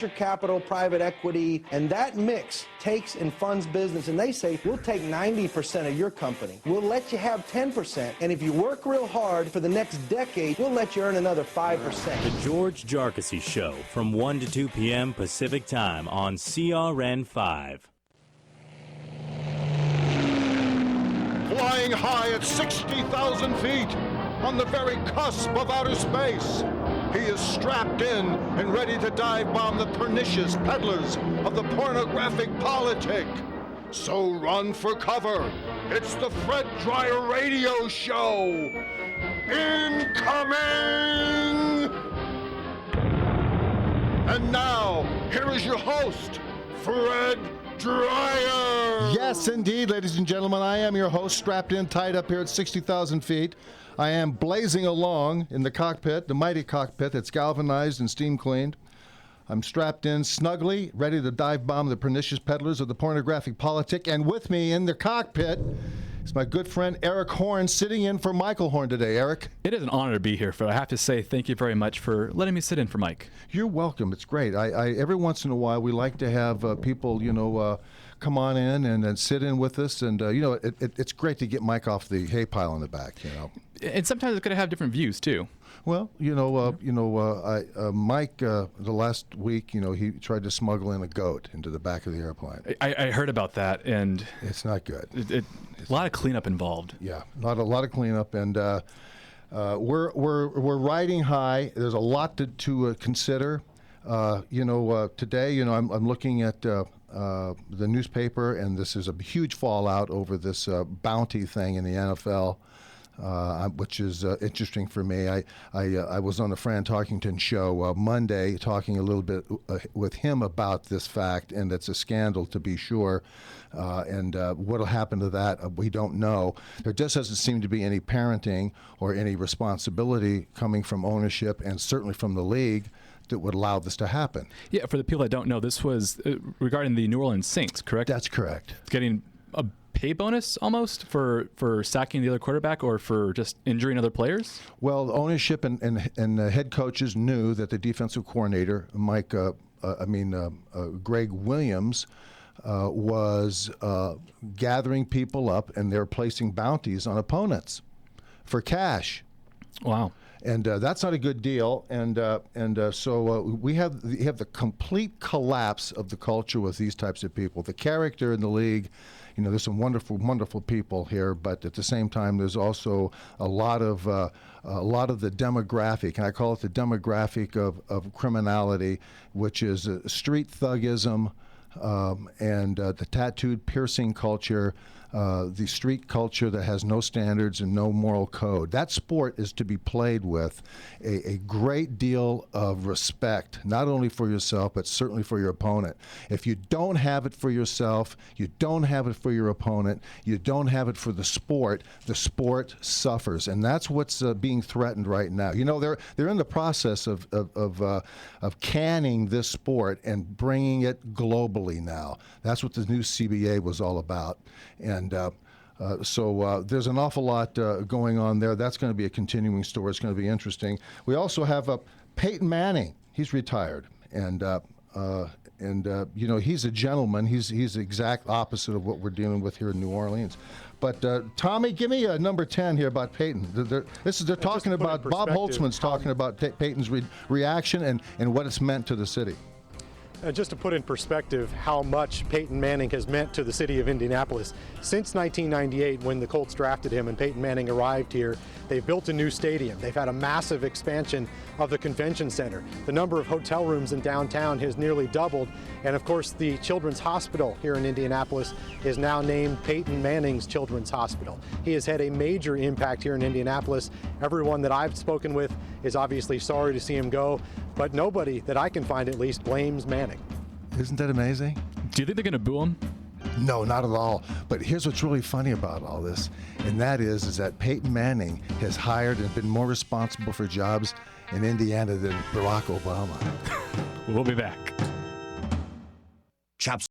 capital, private equity, and that mix takes and funds business, and they say, we'll take 90% of your company. We'll let you have 10%, and if you work real hard for the next decade, we'll let you earn another 5%. The George Jarkissi Show from 1 to 2 p.m. Pacific Time on CRN 5. Flying high at 60,000 feet on the very cusp of outer space, he is strapped in and ready to dive bomb the pernicious peddlers of the pornographic politic. So run for cover. It's the Fred Dryer Radio Show. Incoming! And now, here is your host, Fred Dryer. Yes, indeed, ladies and gentlemen, I am your host, strapped in, tied up here at 60,000 feet. I am blazing along in the cockpit, the mighty cockpit that's galvanized and steam cleaned. I'm strapped in snugly, ready to dive bomb the pernicious peddlers of the pornographic politic. And with me in the cockpit is my good friend Eric Horn, sitting in for Michael Horn today. Eric? It is an honor to be here, Phil. I have to say thank you very much for letting me sit in for Mike. You're welcome. It's great. I every once in a while, we like to have people, come on in and sit in with us. And, it's great to get Mike off the hay pile in the back, And sometimes it's going to have different views, too. Well, Mike, the last week, he tried to smuggle in a goat into the back of the airplane. I heard about that, and it's not good. A lot of cleanup involved. Yeah, a lot of cleanup, and we're riding high. There's a lot to consider. Today, I'm looking at the newspaper, and this is a huge fallout over this bounty thing in the NFL. Which is interesting for me. I was on the Fran Talkington show Monday talking a little bit with him about this fact, and it's a scandal to be sure. And what will happen to that, we don't know. There just doesn't seem to be any parenting or any responsibility coming from ownership and certainly from the league that would allow this to happen. Yeah, for the people that don't know, this was regarding the New Orleans Saints, correct? That's correct. Getting a pay bonus almost for sacking the other quarterback or for just injuring other players? Well, the ownership and head coaches knew that the defensive coordinator, Greg Williams, was gathering people up, and they're placing bounties on opponents for cash. Wow. And that's not a good deal. So we have the complete collapse of the culture with these types of people. The character in the league, there's some wonderful, wonderful people here, but at the same time, there's also a lot of the demographic, and I call it the demographic of criminality, which is street thuggism and the tattooed piercing culture. The street culture that has no standards and no moral code. That sport is to be played with a great deal of respect, not only for yourself, but certainly for your opponent. If you don't have it for yourself, you don't have it for your opponent, you don't have it for the sport suffers. And that's what's being threatened right now. They're in the process of canning this sport and bringing it globally now. That's what the new CBA was all about. And so there's an awful lot going on there. That's going to be a continuing story. It's going to be interesting. We also have Peyton Manning. He's retired, and he's a gentleman. He's the exact opposite of what we're dealing with here in New Orleans. But Tommy, give me a number 10 here about Peyton. They're talking about Bob Holtzman's talking about Peyton's reaction and what it's meant to the city. Just to put in perspective how much Peyton Manning has meant to the city of Indianapolis. Since 1998, when the Colts drafted him and Peyton Manning arrived here, they've built a new stadium. They've had a massive expansion of the convention center. The number of hotel rooms in downtown has nearly doubled. And of course, the Children's Hospital here in Indianapolis is now named Peyton Manning's Children's Hospital. He has had a major impact here in Indianapolis. Everyone that I've spoken with is obviously sorry to see him go, but nobody that I can find at least blames Manning. Isn't that amazing? Do you think they're going to boo him? No, not at all. But here's what's really funny about all this, and that is that Peyton Manning has hired and been more responsible for jobs in Indiana than Barack Obama. We'll be back.